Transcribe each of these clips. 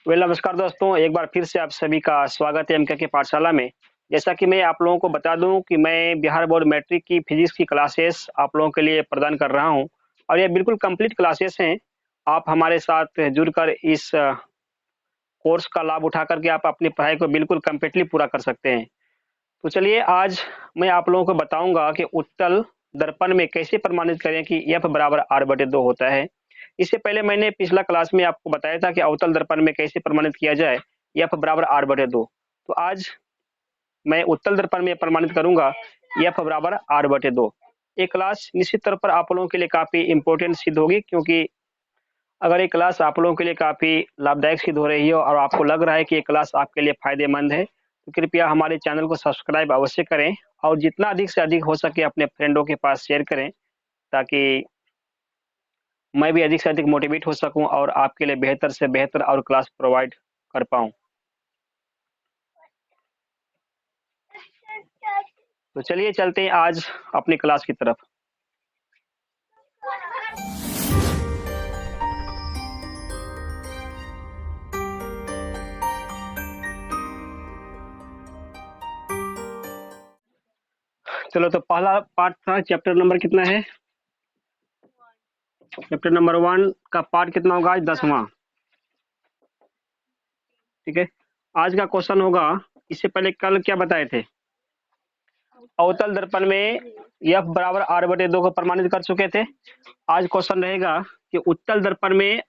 नमस्कार दोस्तों, एक बार फिर से आप सभी का स्वागत है एमके की पाठशाला में। जैसा कि मैं आप लोगों को बता दूं कि मैं बिहार बोर्ड मैट्रिक की फिजिक्स की क्लासेस आप लोगों के लिए प्रदान कर रहा हूं और ये बिल्कुल कंप्लीट क्लासेस हैं। आप हमारे साथ जुड़कर इस कोर्स का लाभ उठा करके आप अपनी पढ़ाई को बिल्कुल कंप्लीटली पूरा कर सकते हैं। तो चलिए आज मैं आप लोगों को बताऊंगा कि उत्तल दर्पण में कैसे प्रमाणित करें कि F बराबर R/2 होता है। इससे पहले मैंने पिछला क्लास में आपको बताया था कि अवतल दर्पण में कैसे प्रमाणित किया जाए F बराबर R/2। तो आज मैं उत्तल दर्पण में प्रमाणित करूंगा F बराबर R/2। ये क्लास निश्चित तौर पर आप लोगों के लिए काफी इंपॉर्टेंट सिद्ध होगी, क्योंकि अगर ये क्लास आप लोगों के लिए काफ़ी लाभदायक सिद्ध हो रही है और आपको लग रहा है कि ये क्लास आपके लिए फ़ायदेमंद है, तो कृपया हमारे चैनल को सब्सक्राइब अवश्य करें और जितना अधिक से अधिक हो सके अपने फ्रेंडों के पास शेयर करें, ताकि मैं भी अधिक से अधिक मोटिवेट हो सकूं और आपके लिए बेहतर से बेहतर और क्लास प्रोवाइड कर पाऊँ। तो चलिए चलते हैं आज अपनी क्लास की तरफ। चलो, तो पहला पार्ट था, चैप्टर नंबर कितना है? चैप्टर नंबर 1 का पार्ट कितना होगा आज? 10वां। ठीक है, आज का क्वेश्चन होगा, इससे पहले कल क्या बताए थे? अवतल दर्पण में F बराबर R/2 को प्रमाणित कर चुके थे। आज क्वेश्चन रहेगा कि उत्तल दर्पण में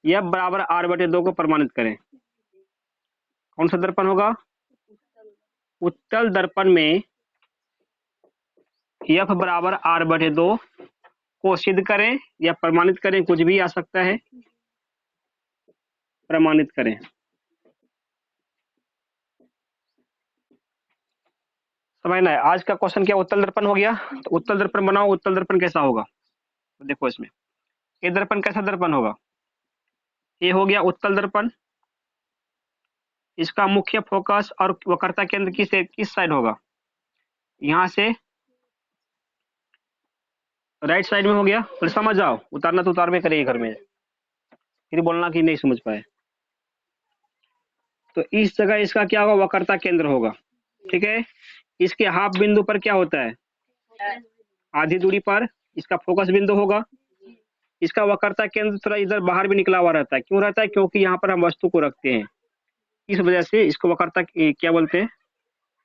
F बराबर R/2 को प्रमाणित करें। कौन सा दर्पण होगा? उत्तल दर्पण में F बराबर R/2 को सिद्ध करें या प्रमाणित करें, कुछ भी आ सकता है। प्रमाणित करें। समझना है। आज का क्वेश्चन क्या उत्तल दर्पण हो गया, तो उत्तल दर्पण बनाओ। उत्तल दर्पण कैसा होगा? तो देखो, इसमें ये दर्पण कैसा दर्पण होगा? ये हो गया उत्तल दर्पण। इसका मुख्य फोकस और वक्रता केंद्र किस साइड होगा? यहाँ से राइट साइड में हो गया। फिर समझ जाओ, उतारना तो उतार में करेगी घर में, फिर बोलना कि नहीं समझ पाए। तो इस जगह इसका क्या होगा? वक्रता केंद्र होगा। ठीक है, इसके हाफ बिंदु पर क्या होता है? आधी दूरी पर इसका फोकस बिंदु होगा। इसका वक्रता केंद्र थोड़ा इधर बाहर भी निकला हुआ रहता है। क्यों रहता है? क्योंकि यहाँ पर हम वस्तु को रखते हैं, इस वजह से इसको वक्रता क्या बोलते हैं?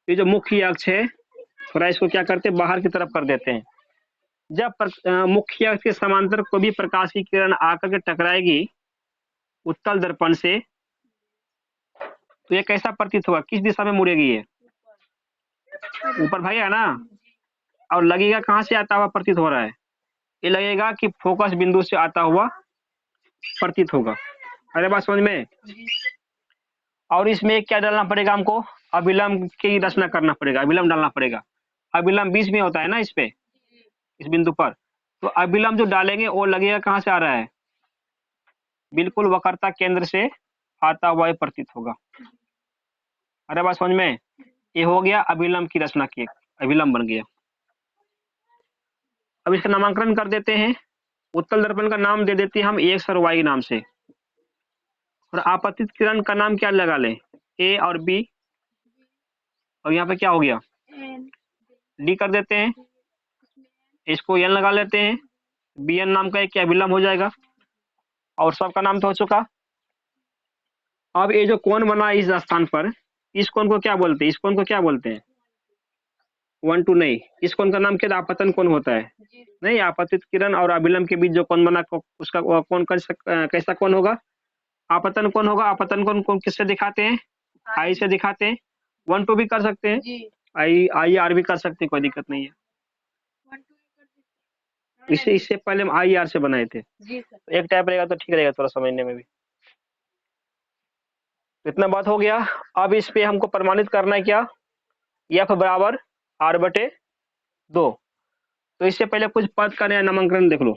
ये जो मुख्य अक्ष है, थोड़ा इसको क्या करते हैं? बाहर की तरफ कर देते हैं। जब मुख्य अक्ष के समांतर कोई भी प्रकाश की किरण आकर के टकराएगी उत्तल दर्पण से, तो ये कैसा प्रतीत होगा? किस दिशा में मुड़ेगी? ये ऊपर भाई है ना, और लगेगा कहाँ से आता हुआ प्रतीत हो रहा है? ये लगेगा कि फोकस बिंदु से आता हुआ प्रतीत होगा। अरे बात समझ में? और इसमें क्या डालना पड़ेगा हमको? अभिलंब की रचना करना पड़ेगा, अभिलंब डालना पड़ेगा। अभिलंब बीच में होता है ना, इस पे, इस बिंदु पर। तो अभिलंब जो डालेंगे वो लगेगा कहाँ से आ रहा है? बिल्कुल वक्रता केंद्र से आता हुआ ये प्रतीत होगा। अरे बात समझ में? ये हो गया अभिलंब की रचना की, अभिलंब बन गया। अब इसका नामकरण कर देते हैं। उत्तल दर्पण का नाम दे देते हैं हम एक्स और वाई नाम से, और आपतित किरण का नाम क्या लगा लें? ए और बी, और यहाँ पे क्या हो गया? डी कर देते हैं। इसको एन लगा लेते हैं। बी एन नाम का एक अभिलंब हो जाएगा, और सबका नाम तो हो चुका। अब ये जो कोण बना इस स्थान पर, इस कोण को क्या बोलते हैं? इस कोण को क्या बोलते हैं? 1-2 नहीं, इस कोण का नाम क्या? आपतन कोण होता है। नहीं, आपतित किरण और अभिलंब के बीच जो कोण बना, उसका कोण कैसा कोण होगा? आपतन कोण होगा। आपतन कोण किससे दिखाते हैं? आई से दिखाते हैं। 1-2 भी कर सकते हैं, आई आर भी कर सकते हैं, कोई दिक्कत नहीं है। इससे पहले हम आई आर से बनाए थे। एक टाइप रहेगा तो ठीक रहेगा, थोड़ा समझने में भी। इतना बात हो गया। अब इस पे हमको प्रमाणित करना है क्या? F बराबर R/2। तो इससे पहले कुछ पद का नया नामकरण देख लो।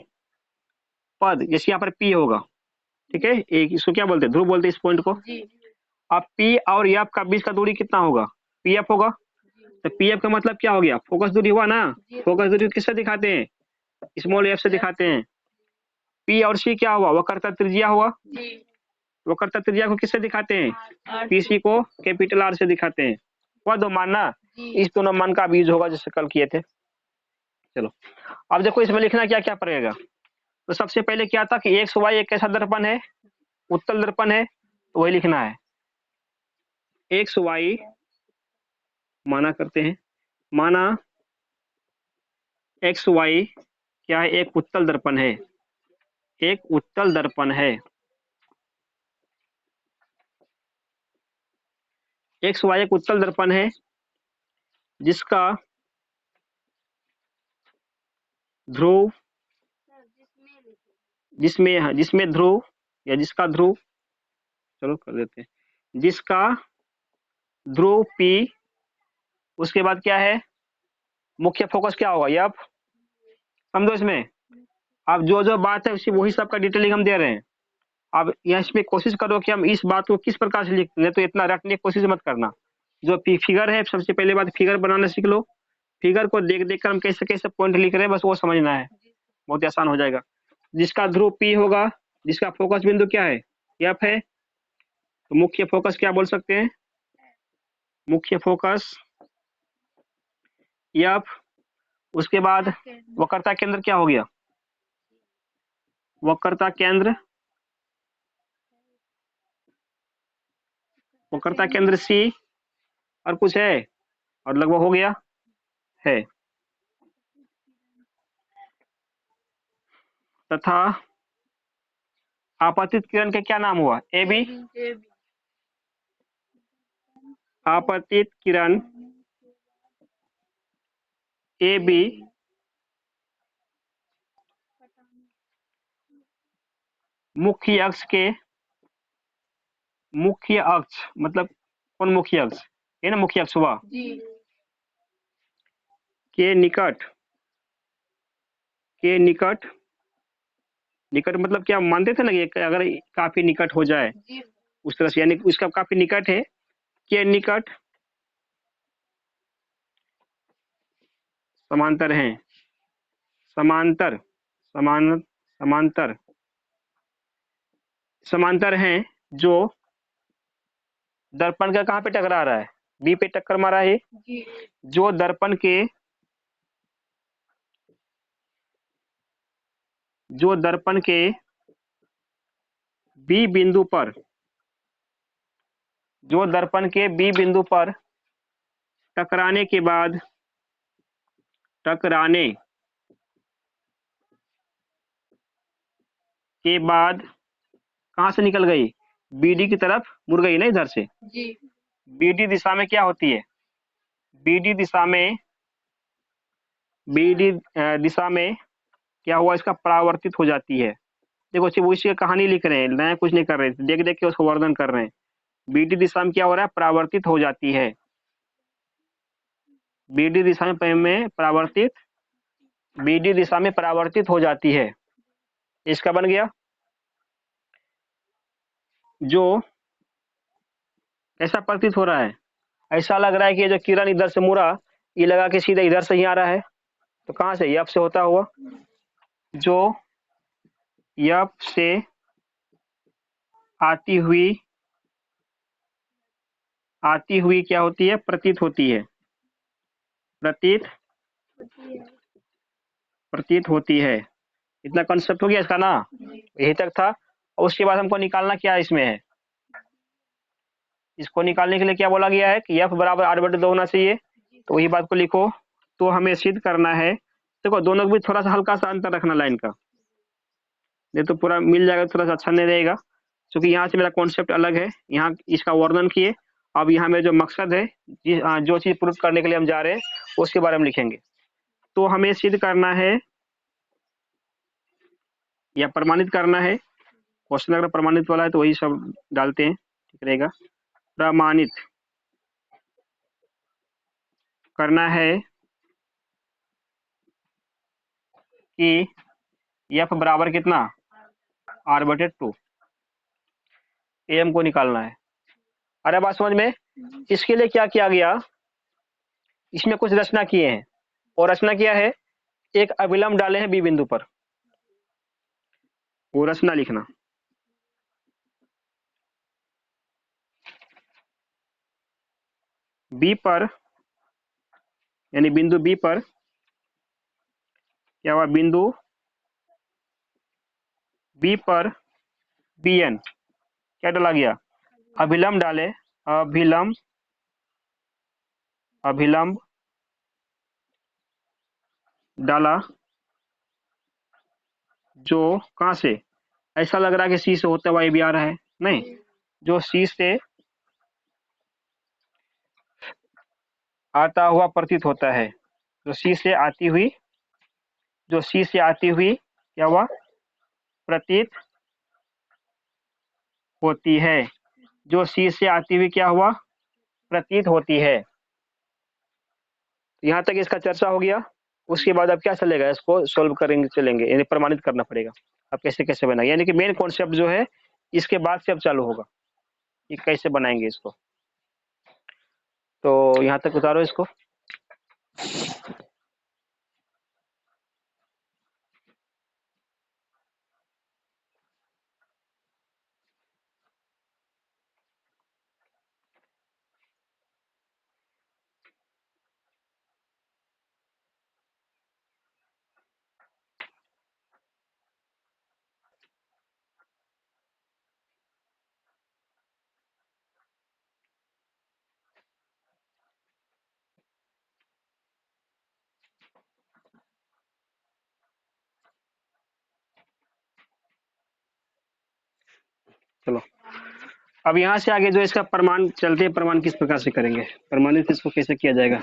पद जैसे यहाँ पर P होगा, ठीक है, एक इसको क्या बोलते हैं? ध्रुव बोलते हैं इस पॉइंट को। अब P और F का बीच का दूरी कितना होगा? PF होगा। तो PF का मतलब क्या हो गया? फोकस दूरी हुआ ना। फोकस दूरी किससे दिखाते हैं? स्मॉल f से दिखाते हैं। P और C क्या हुआ? वक्रता त्रिज्या हुआ। वक्रता त्रिज्या को किससे दिखाते हैं? पीसी को कैपिटल आर से दिखाते हैं। वह दो मानना, इस दोनों मान का बीज होगा जैसे कल किए थे। चलो अब देखो इसमें लिखना क्या क्या पड़ेगा। तो सबसे पहले क्या था कि एक्स वाई एक कैसा दर्पण है? उत्तल दर्पण है, तो वही लिखना है। एक्स वाई माना करते हैं, माना एक्स वाई क्या है? एक उत्तल दर्पण है, एक उत्तल दर्पण है। एक्स वाई एक उत्तल दर्पण है जिसका ध्रुव, जिसमें ध्रुव या जिसका ध्रुव, चलो कर देते हैं, जिसका ध्रुव P, उसके बाद क्या है? मुख्य फोकस क्या होगा? ये आप समझो इसमें। अब जो जो बात है उसी वही सब का डिटेलिंग हम दे रहे हैं। अब यहाँ इसमें कोशिश करो कि हम इस बात को किस प्रकार से लिखते हैं, तो इतना रटने की कोशिश मत करना। जो फिगर है, सबसे पहले बात फिगर बनाना सीख लो। फिगर को देख देख कर हम कैसे कैसे पॉइंट लिख रहे हैं, बस वो समझना है, बहुत ही आसान हो जाएगा। जिसका ध्रुव P होगा, जिसका फोकस बिंदु क्या है? F है, तो मुख्य फोकस क्या बोल सकते हैं? मुख्य फोकस F। उसके बाद वक्रता केंद्र क्या हो गया? वक्रता केंद्र, वक्रता केंद्र C, और कुछ है? और लगभग हो गया है। तथा आपतित किरण के क्या नाम हुआ? A B. आपतित किरण ए बी मुख्य अक्ष के, मुख्य अक्ष मतलब कौन मुख्य अक्ष? ये ना मुख्य अक्ष हुआ, के निकट, के निकट, निकट मतलब क्या मानते थे ना कि अगर काफी निकट हो जाए उस तरह से, यानी उसका काफी निकट है, के निकट समांतर हैं, समांतर, समांतर, समांतर हैं, जो दर्पण का कहाँ पे टकरा रहा है? बी पे टक्कर मारा है। जो दर्पण के, जो दर्पण के बी बिंदु पर, जो दर्पण के बी बिंदु पर टकराने के बाद, टकराने के बाद कहां से निकल गई? बीडी की तरफ मुड़ गई ना इधर से। बीडी दिशा में क्या होती है? बीडी दिशा में, बीडी दिशा में क्या हुआ? इसका परावर्तित हो जाती है। देखो सिर्फ उसी की कहानी लिख रहे हैं, नया कुछ नहीं कर रहे, देख देख के उसको वर्णन कर रहे हैं। बीडी दिशा में क्या हो रहा है? परावर्तित हो जाती है। बीडी दिशा में परावर्तित, बीडी दिशा में परावर्तित हो जाती है। इसका बन गया जो ऐसा प्रतीत हो रहा है, ऐसा लग रहा है कि ये जो किरण इधर से मुड़ा, ये लगा कि सीधा इधर से ही आ रहा है। तो कहां से? यफ से होता हुआ, जो यफ से आती हुई, आती हुई क्या होती है? प्रतीत होती है, प्रतीत, प्रतीत होती है। इतना कॉन्सेप्ट हो गया इसका ना, यही तक था। और उसके बाद हमको निकालना क्या इसमें है? इसको निकालने के लिए क्या बोला गया है कि एफ बराबर आर बटे 2 होना चाहिए। तो वही बात को लिखो। तो हमें सिद्ध करना है, देखो दोनों को भी थोड़ा सा हल्का सा अंतर रखना लाइन का, नहीं तो पूरा मिल जाएगा, थोड़ा सा अच्छा नहीं रहेगा। क्योंकि यहाँ से मेरा कॉन्सेप्ट अलग है, यहाँ इसका वर्णन किए। अब यहाँ में जो मकसद है, जो चीज प्रूफ करने के लिए हम जा रहे हैं, उसके बारे में लिखेंगे। तो हमें सिद्ध करना है या प्रमाणित करना है। क्वेश्चन अगर प्रमाणित वाला है तो वही सब डालते हैं, ठीक रहेगा। प्रमाणित करना है कि एफ बराबर कितना? आर बटे 2। एम को निकालना है। अरे बात समझ में? इसके लिए क्या किया गया, इसमें कुछ रचना किए हैं। और रचना किया है, एक अभिलंब डाले हैं बी बिंदु पर, वो रचना लिखना। बी पर, यानी बिंदु बी पर क्या हुआ, बिंदु बी पर बी एन क्या डाला गया, अभिलंब डाले, अभिलंब अभिलंब डाला, जो कहां से, ऐसा लग रहा है कि सी से होता हुआ ये भी आ रहा है, नहीं, जो सी से आता हुआ प्रतीत होता है, जो सी से आती हुई, जो सी से आती हुई क्या हुआ, प्रतीत होती है, जो सी से आती हुई क्या हुआ, प्रतीत होती है। यहाँ तक इसका चर्चा हो गया। उसके बाद अब क्या चलेगा, इसको सोल्व करेंगे, चलेंगे, यानी प्रमाणित करना पड़ेगा अब कैसे कैसे बनाएंगे, यानी कि मेन कॉन्सेप्ट जो है इसके बाद से अब चालू होगा कि कैसे बनाएंगे इसको। तो यहाँ तक उतारो इसको। चलो अब यहाँ से आगे जो इसका प्रमाण चलते हैं, प्रमाण किस प्रकार से करेंगे, प्रमाणित इसको कैसे किया जाएगा।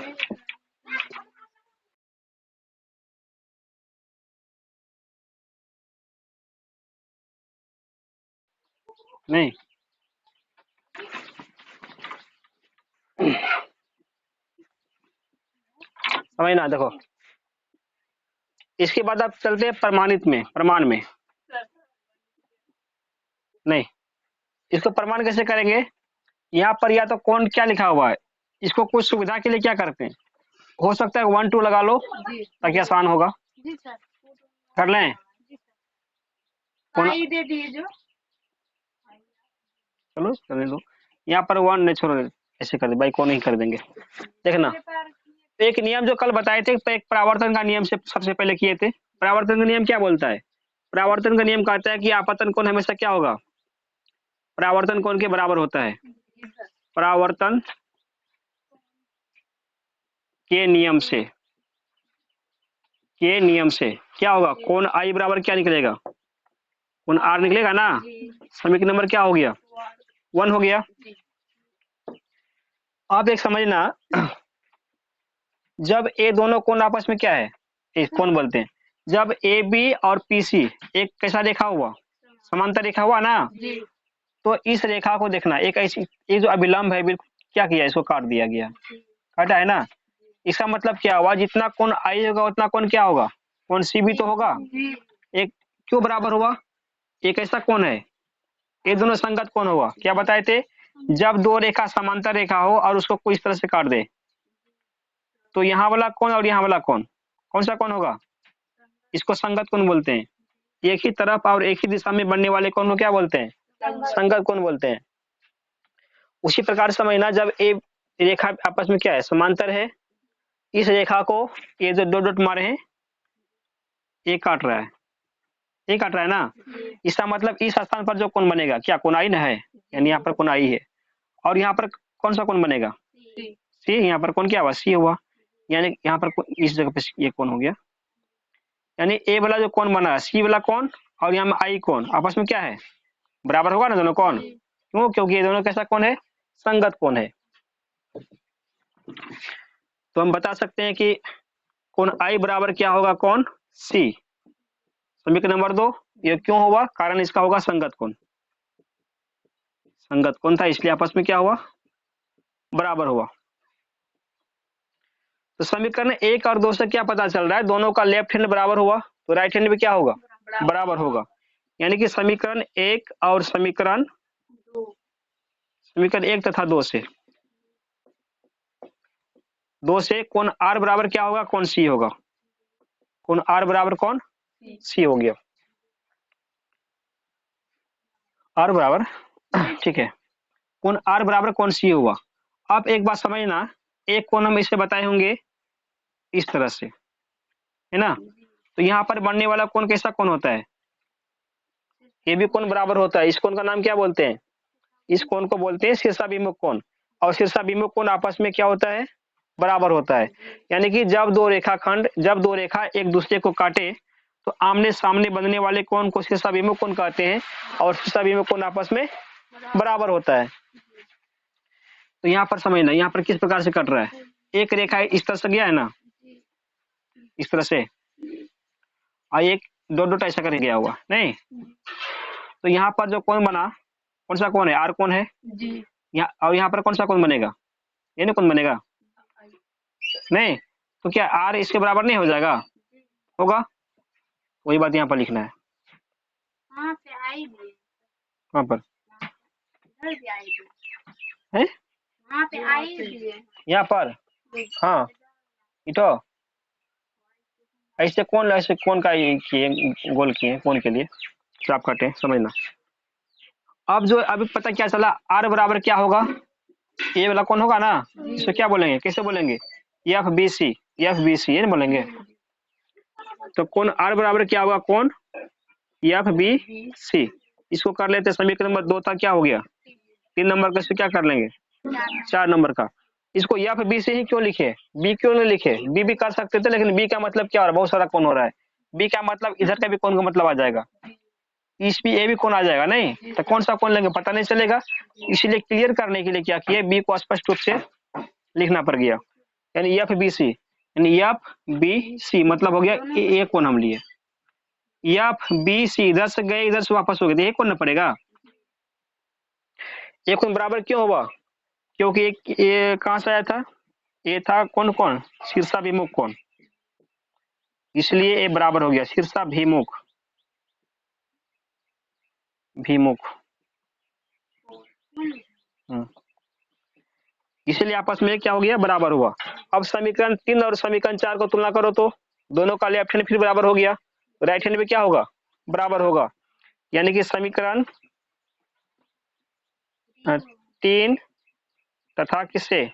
नहीं, समझना, देखो इसके बाद आप चलते हैं प्रमाणित में, प्रमाण में, नहीं, इसको प्रमाण कैसे करेंगे, यहाँ पर या तो कौन क्या लिखा हुआ है, इसको कुछ सुविधा के लिए क्या करते हैं, हो सकता है 1 2 लगा लो ताकि आसान होगा, कर लें, दे दिए जो, चलो करने दो, यहाँ पर 1 नहीं छोड़ो, ऐसे कर दे भाई, को नहीं कर देंगे। देखना एक नियम जो कल बताए थे, तो एक परावर्तन का नियम से सबसे पहले किए थे। परावर्तन का नियम क्या बोलता है, परावर्तन का नियम कहता है कि आपतन कोण हमेशा क्या होगा, परावर्तन कोण के बराबर होता है। परावर्तन के नियम से, के नियम से क्या होगा, कोण आई बराबर क्या निकलेगा, कोण आर निकलेगा ना, समीकरण नंबर क्या हो गया, 1 हो गया। आप एक समझना, जब ये दोनों कोण आपस में क्या है, एक कोण बोलते हैं, जब ए बी और पी सी एक कैसा रेखा हुआ, समांतर रेखा हुआ ना, तो इस रेखा को देखना, एक ऐसी, ये जो अभिलंब है बिल्कुल क्या किया, इसको काट दिया गया, काटा है ना, इसका मतलब क्या हुआ, जितना कोण आई होगा उतना कोण क्या होगा, कोण सी भी तो होगा, एक क्यों बराबर हुआ, एक ऐसा कोण है, ये दोनों संगत कोण होगा, क्या बताए थे, जब दो रेखा समांतर रेखा हो और उसको कोई इस तरह से काट दे, तो यहाँ वाला कोण और यहाँ वाला कोण कौन सा कोण होगा, इसको संगत कोण बोलते हैं। एक ही तरफ और एक ही दिशा में बनने वाले कोण को क्या बोलते हैं, संगत कोण बोलते हैं। उसी प्रकार समझना, जब ये रेखा आपस में क्या है, समांतर है, इस रेखा को ये जो डॉट डॉट मारे हैं ये काट रहा है, ये काट रहा है ना, इसका मतलब इस स्थान पर जो कोण बनेगा क्या, कोणाई ना है, यानी यहाँ पर कोणाई है, और यहाँ पर कौन सा कोण बनेगा, सी, यहाँ पर कोण क्या हुआ, सी हुआ, यानी यहाँ पर इस जगह पे ये कोण हो गया, यानी ए वाला जो कोण बना, सी वाला कोण और यहाँ में आई कोण आपस में क्या है, बराबर होगा ना दोनों कोण, क्यों, क्योंकि ये दोनों कैसा कोण है, संगत कोण है। तो हम बता सकते हैं कि कोण आई बराबर क्या होगा, कोण सी। समीकरण नंबर 2, ये क्यों हुआ, कारण इसका होगा संगत कोण, संगत कोण था इसलिए आपस में क्या हुआ, बराबर हुआ। तो समीकरण 1 और 2 से क्या पता चल रहा है, दोनों का लेफ्ट हैंड बराबर हुआ तो राइट हैंड में क्या होगा, बराबर होगा, यानी कि समीकरण 1 और समीकरण 1 तथा 2 से कोण आर बराबर क्या होगा, कोण सी होगा, कोण आर बराबर कोण सी हो गया, आर बराबर, ठीक है, कोण आर बराबर कोण सी हुआ, अब एक बात समझना, एक कोण हम इसे बताए होंगे इस तरह से, है ना। तो यहाँ पर बनने वाला कोण कैसा कोण होता है, ये भी कोण बराबर होता है। इस कोण का नाम क्या बोलते हैं, इस कोण को बोलते हैं शीर्षाभिमुख कोण। और शीर्षाभिमुख कोण आपस में क्या होता है, बराबर होता है। यानी कि जब दो रेखा एक दूसरे को काटे तो आमने सामने बनने वाले कोण को शीर्षाभिमुख कोण कहते हैं, और शीर्षाभिमुख कोण आपस में बराबर होता है। तो यहाँ पर समझना, यहाँ पर किस प्रकार से कट रहा है, एक रेखा इस तरह से गया है ना, इस तरह से, और एक दो डॉट ऐसा करके गया हुआ नहीं। तो यहाँ पर जो कोण बना, कौन सा कोण है, आर कोण है जी। यहाँ, और यहाँ पर कौन सा कोण बनेगा, ये नहीं कोण बनेगा नहीं। तो क्या आर इसके बराबर नहीं हो जाएगा, होगा। वही बात यहाँ पर लिखना है। कहाँ पर है, यहाँ पर, हाँ इटो ऐसे कौन का किए, गोल किए कौन के लिए चाप काटे, समझना। अब जो अभी पता क्या चला, आर बराबर क्या होगा, ये वाला कौन होगा ना, इसको क्या बोलेंगे, कैसे बोलेंगे, एफ बी सी, ये नहीं बोलेंगे। तो कौन आर बराबर क्या होगा, कौन एफ बी सी। इसको कर लेते, समीकरण नंबर 2 था, क्या हो गया 3 नंबर का, इसको क्या कर लेंगे 4 नंबर का। इसको एफ बी से ही क्यों लिखे, बी क्यों नहीं लिखे, बी भी कर सकते थे, लेकिन बी का मतलब क्या हो रहा है, बहुत सारा कौन हो रहा है, बी का मतलब इधर का भी कौन का मतलब आ जाएगा, इस भी ए भी कौन आ जाएगा नहीं, तो कौन सा कौन लेंगे पता नहीं चलेगा। इसलिए क्लियर करने के लिए क्या किए, बी को स्पष्ट रूप से लिखना पड़ गया, यानी एफ बी सी, यानी एफ बी सी मतलब हो गया ए कौन हम लिए, एफ बी सी इधर से गए इधर से वापस हो गए, तो ये कौन ना पड़ेगा, ये कौन बराबर क्यों होगा, क्योंकि ये कहां से आया था, ये था कौन कौन शीर्षाभिमुख कौन, इसलिए ये बराबर हो गया शीर्षाभिमुख भिमुख। इसलिए आपस में क्या हो गया, बराबर हुआ। अब समीकरण 3 और समीकरण 4 को तुलना करो तो दोनों का लेफ्ट हैंड फिर बराबर हो गया, राइट हैंड में क्या होगा, बराबर होगा। यानी कि समीकरण 3 तथा किससे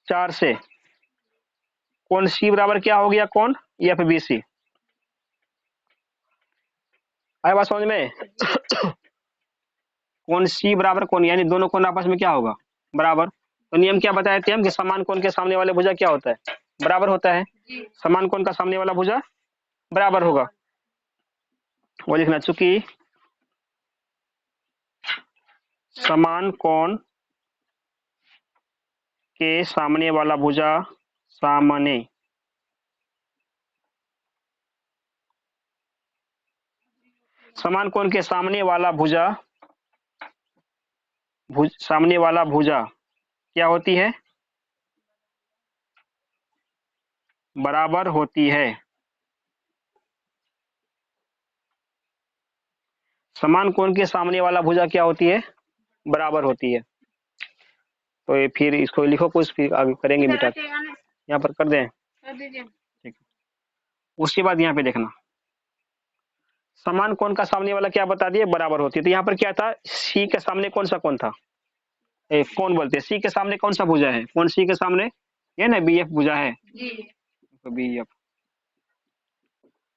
4 से कौन सी बराबर क्या हो गया, कौन एफ बी सी। आया बात समझ में, कौन सी बराबर कौन, यानी दोनों कोण आपस में क्या होगा, बराबर। तो नियम क्या बताए थे हम कि समान कोण के सामने वाले भुजा क्या होता है, बराबर होता है, समान कोण का सामने वाला भुजा बराबर होगा। वो लिखना, चूंकि समान कोण के सामने वाला भुजा सामने समान कोण के सामने वाला भुजा सामने वाला भुजा क्या होती है, बराबर होती है। समान कोण के सामने वाला भुजा क्या होती है, बराबर होती है। तो ये फिर इसको लिखो कुछ, फिर आगे करेंगे बेटा, यहाँ पर कर दें, ठीक। उसके बाद यहाँ पे देखना, समान कोण का सामने वाला क्या बता दिए, बराबर होती है। तो यहाँ पर क्या था, सी के सामने कौन सा कोण था, कौन बोलते हैं, सी के सामने कौन सा भुजा है, कौन सी के सामने, ये ना बी एफ भुजा है, तो बी एफ।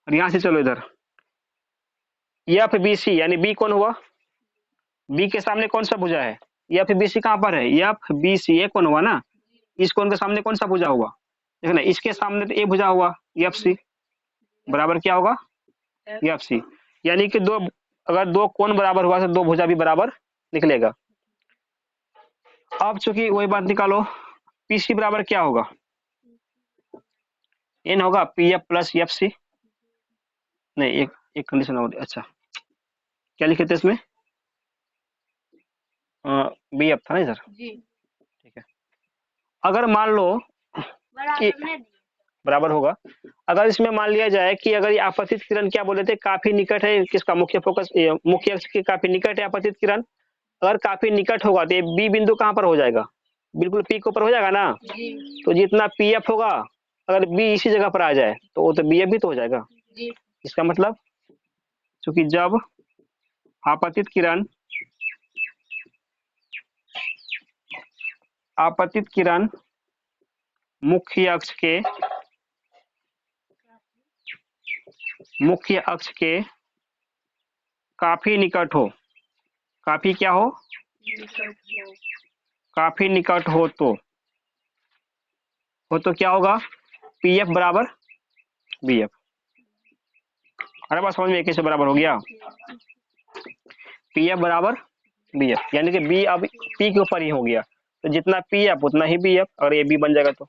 और यहाँ से चलो इधर, एफ बी सी यानी बी कौन हुआ, बी के सामने कौन सा भुजा है, एफ बी सी कहाँ पर है, एफ बी सी ये कौन हुआ ना, इस कोण के सामने कौन सा भुजा हुआ, देखना इसके सामने तो ए भुजा हुआ, एफ सी बराबर क्या होगा, एफ सी। यानी कि दो, अगर दो कोण बराबर हुआ तो दो भुजा भी बराबर निकलेगा। अब चूंकि वही बात निकालो, पी सी बराबर क्या होगा, एन होगा P F plus F C, नहीं एक कंडीशन और, अच्छा क्या लिखे थे इसमें, बी एफ था ना सर, ठीक है। अगर मान लो कि बराबर होगा, अगर इसमें मान लिया जाए कि अगर ये आपतित किरण क्या बोले थे, काफी निकट है किसका, मुख्य फोकस मुख्य अक्ष के काफी निकट है आपतित किरण, अगर काफी निकट होगा तो ये बी बिंदु कहाँ पर हो जाएगा, बिल्कुल पी के ऊपर हो जाएगा ना। तो जितना पी एफ होगा, अगर बी इसी जगह पर आ जाए तो वो तो बी एफ भी तो हो जाएगा। इसका मतलब क्योंकि जब आपतित किरण आपतित किरण मुख्य अक्ष के काफी निकट हो, काफी क्या हो, काफी निकट हो तो क्या होगा, पी एफ बराबर बी एफ। अरे बात समझ में कैसे बराबर हो गया, पी एफ बराबर बी एफ, यानी कि बी अब पी के ऊपर ही हो गया, तो जितना पी एफ उतना ही बी एफ, अगर ये बी बन जाएगा तो।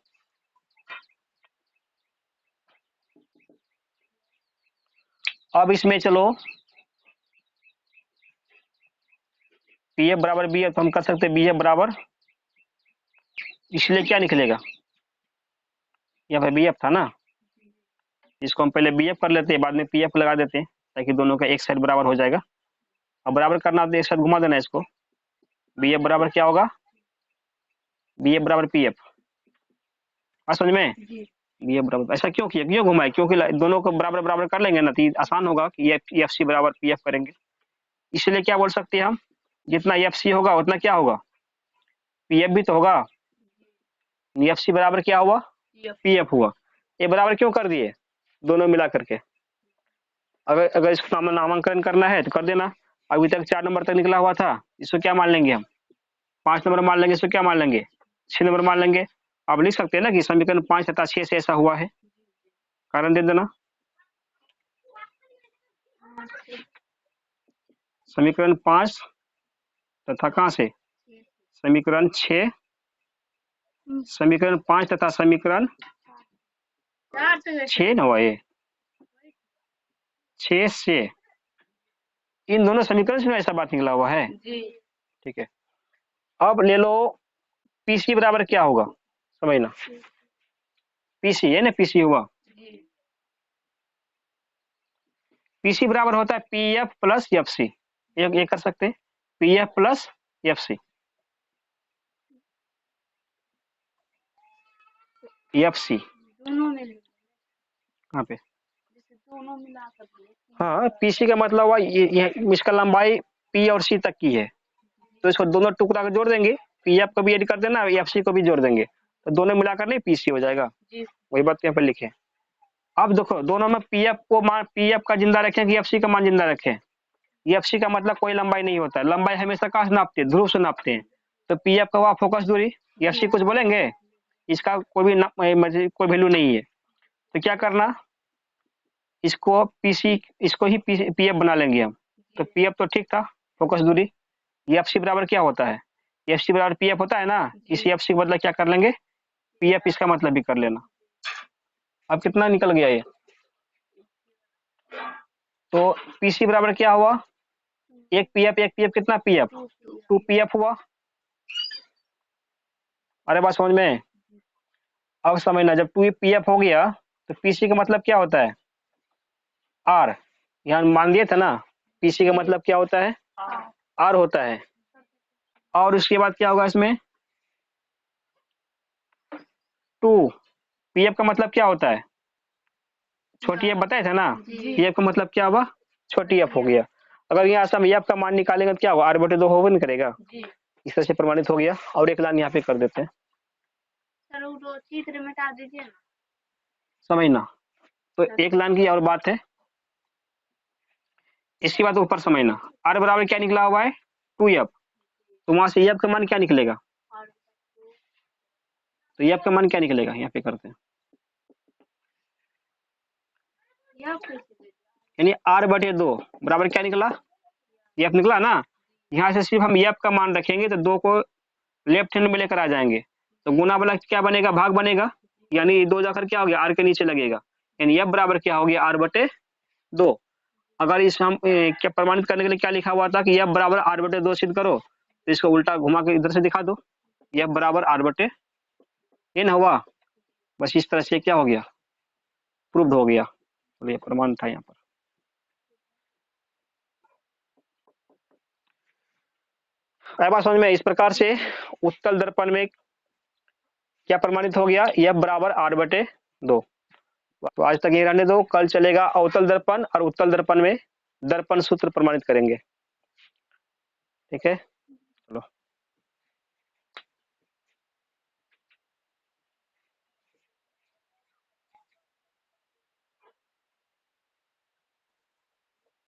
अब इसमें चलो पी एफ बराबर बी एफ, तो हम कर सकते हैं बी एफ बराबर, इसलिए क्या निकलेगा, यहाँ पे बी एफ था ना, इसको हम पहले बी एफ कर लेते हैं, बाद में पी एफ लगा देते हैं, ताकि दोनों का एक साइड बराबर हो जाएगा। अब बराबर करना तो एक साथ घुमा देना इसको, बी एफ बराबर क्या होगा, बी एफ बराबर पी एफ, समझ में, बी एफ बराबर, ऐसा क्यों किया, क्यों घुमाए, क्योंकि दोनों को बराबर बराबर कर लेंगे ना, तो आसान होगा कि एफ सी बराबर पी एफ करेंगे, इसलिए क्या बोल सकते हैं हम, जितना एफ सी होगा उतना क्या होगा, पी एफ भी तो होगा, एफ सी बराबर क्या हुआ, पी एफ हुआ। ये बराबर क्यों कर दिए, दोनों मिला करके, अगर इसको नामांकन करना है तो कर देना, अभी तक 4 नंबर तक निकला हुआ था, इसको क्या मान लेंगे हम, 5 नंबर मान लेंगे, इसको क्या मान लेंगे, 6 नंबर मान लेंगे। अब लिख सकते हैं ना कि समीकरण 5 तथा 6 से ऐसा हुआ है, कारण दे देना, समीकरण 5 तथा कहां से, समीकरण 6, समीकरण 5 तथा समीकरण 6 न हुआ, ये 6 से, इन दोनों समीकरण से ऐसा बात निकला हुआ है, ठीक है। अब ले लो पीसी बराबर क्या होगा, समझना, पीसी है ना, पीसी हुआ, पीसी बराबर होता है P F plus F C, ये कर सकते हैं, P F plus F C, F C कहाँ पे, हाँ पीसी का मतलब हुआ ये इसका लंबाई पी और सी तक की है, तो इसको दोनों टुकड़ा जोड़ देंगे, पी एफ को भी ऐड कर देना, एफ सी को भी जोड़ देंगे, तो दोनों मिलाकर नहीं पीसी हो जाएगा, वही बात यहाँ पर लिखे। अब देखो दोनों में पी एफ को मान, पी एफ का जिंदा रखें कि एफ सी का मान जिंदा रखें, एफ सी का मतलब कोई लंबाई नहीं होता है, लंबाई हमेशा कहाँ से नापते हैं, ध्रुव से नापते हैं, तो पी एफ का हुआ फोकस दूरी, एफ सी कुछ बोलेंगे, इसका कोई भी कोई वैल्यू नहीं है, तो क्या करना, इसको पीसी, इसको ही पी एफ बना लेंगे हम, तो पी एफ तो ठीक था, फोकस दूरी, एफ सी बराबर क्या होता है, एफ सी बराबर पी एफ होता है ना, इसी एफ सी का मतलब क्या कर लेंगे, पी एफ, इसका मतलब भी कर लेना। अब कितना निकल गया ये, तो पीसी बराबर क्या हुआ, एक पी एफ कितना पी एफ, 2 पी एफ हुआ। अरे बात समझ में, अब समझना, जब 2 पी एफ हो गया तो पीसी का मतलब क्या होता है, आर, यहाँ मान दिए थे ना, पीसी का मतलब क्या होता है, आर होता है, और उसके बाद क्या होगा इसमें, 2 पी एफ का मतलब क्या होता है, छोटी एफ बताए थे ना, पी एफ का मतलब क्या हुआ, छोटी एफ हो गया। अगर यहाँ से हम एफ का मान निकालेंगे तो क्या होगा, r/2 होगा नहीं करेगा, इस तरह से प्रमाणित हो गया। और एक लाइन यहाँ पे कर देते हैं, चित्र मिटा दीजिए ना, समझना, तो एक लाइन की और बात है, इसकी बात ऊपर समझना, r बराबर क्या निकला हुआ है 2f, तो वहां से एफ का मान क्या निकलेगा, तो एफ का मान क्या निकलेगा, यहाँ पे करते हैं, यानी r/2 बराबर क्या निकला, एफ निकला ना, यहाँ से सिर्फ हम एफ का मान रखेंगे तो 2 को लेफ्ट हैंड में लेकर आ जाएंगे, तो गुना वाला क्या बनेगा, भाग बनेगा, यानी 2 जाकर क्या हो गया, आर के नीचे लगेगा, यानी एफ बराबर क्या हो गया, r/2। अगर इस हम क्या प्रमाणित करने के लिए क्या लिखा हुआ था कि एफ बराबर r/2 सिद्ध करो, तो इसको उल्टा घुमा के इधर से दिखा दो, एफ बराबर r/n हुआ, बस इस तरह से क्या हो गया, प्रूव्ड हो गया, तो ये प्रमाण था यहाँ पर। बात समझ में, इस प्रकार से उत्तल दर्पण में क्या प्रमाणित हो गया, एफ बराबर r/2। तो आज तक ये रहने दो, कल चलेगा अवतल दर्पण और उत्तल दर्पण में दर्पण सूत्र प्रमाणित करेंगे, ठीक है, चलो।